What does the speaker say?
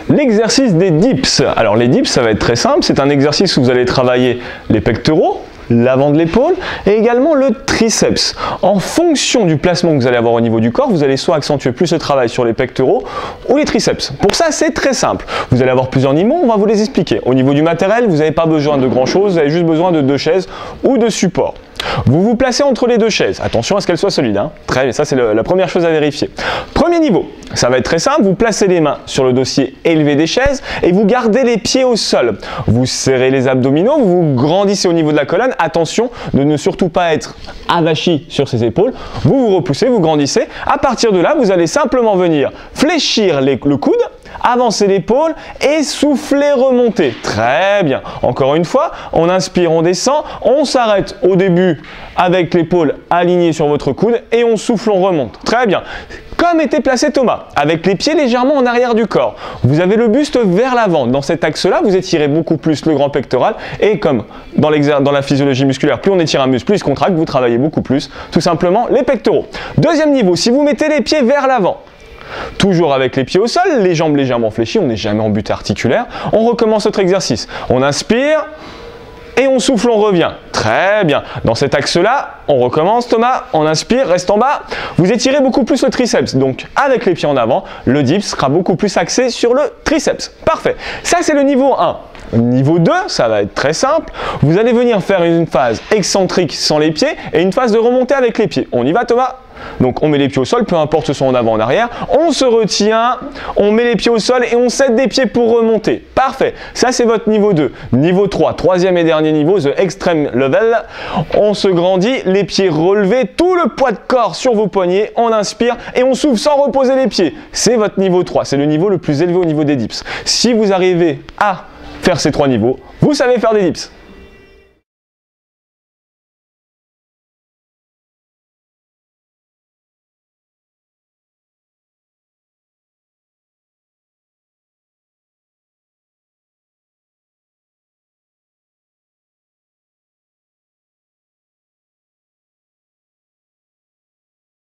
l'exercice des dips. Alors les dips, ça va être très simple, c'est un exercice où vous allez travailler les pectoraux, l'avant de l'épaule et également le triceps. En fonction du placement que vous allez avoir au niveau du corps, vous allez soit accentuer plus le travail sur les pectoraux ou les triceps. Pour ça, c'est très simple. Vous allez avoir plusieurs niveaux, on va vous les expliquer. Au niveau du matériel, vous n'avez pas besoin de grand chose, vous avez juste besoin de 2 chaises ou de supports. Vous vous placez entre les 2 chaises. Attention à ce qu'elles soient solides. Très bien, ça c'est la première chose à vérifier. Premier niveau, ça va être très simple. Vous placez les mains sur le dossier élevé des chaises et vous gardez les pieds au sol. Vous serrez les abdominaux, vous grandissez au niveau de la colonne. Attention de ne surtout pas être avachi sur ses épaules. Vous vous repoussez, vous grandissez. À partir de là, vous allez simplement venir fléchir le coude, avancer l'épaule et souffler, remonter. Très bien. Encore une fois, on inspire, on descend, on s'arrête au début avec l'épaule alignée sur votre coude et on souffle, on remonte. Très bien. Comme était placé Thomas, avec les pieds légèrement en arrière du corps. Vous avez le buste vers l'avant. Dans cet axe-là, vous étirez beaucoup plus le grand pectoral et comme dans la physiologie musculaire, plus on étire un muscle, plus il se contracte, vous travaillez beaucoup plus, tout simplement, les pectoraux. Deuxième niveau, si vous mettez les pieds vers l'avant, toujours avec les pieds au sol, les jambes légèrement fléchies, on n'est jamais en butte articulaire. On recommence notre exercice. On inspire et on souffle, on revient. Très bien. Dans cet axe-là, on recommence Thomas, on inspire, reste en bas. Vous étirez beaucoup plus le triceps. Donc avec les pieds en avant, le dips sera beaucoup plus axé sur le triceps. Parfait. Ça c'est le niveau 1. Niveau 2, ça va être très simple. Vous allez venir faire une phase excentrique sans les pieds et une phase de remontée avec les pieds. On y va Thomas? Donc on met les pieds au sol, peu importe ce soit en avant ou en arrière, on se retient, on met les pieds au sol et on cède des pieds pour remonter. Parfait, ça c'est votre niveau 2. Niveau 3, troisième et dernier niveau, the extreme level, on se grandit, les pieds relevés, tout le poids de corps sur vos poignets, on inspire et on souffle sans reposer les pieds. C'est votre niveau 3, c'est le niveau le plus élevé au niveau des dips. Si vous arrivez à faire ces 3 niveaux, vous savez faire des dips.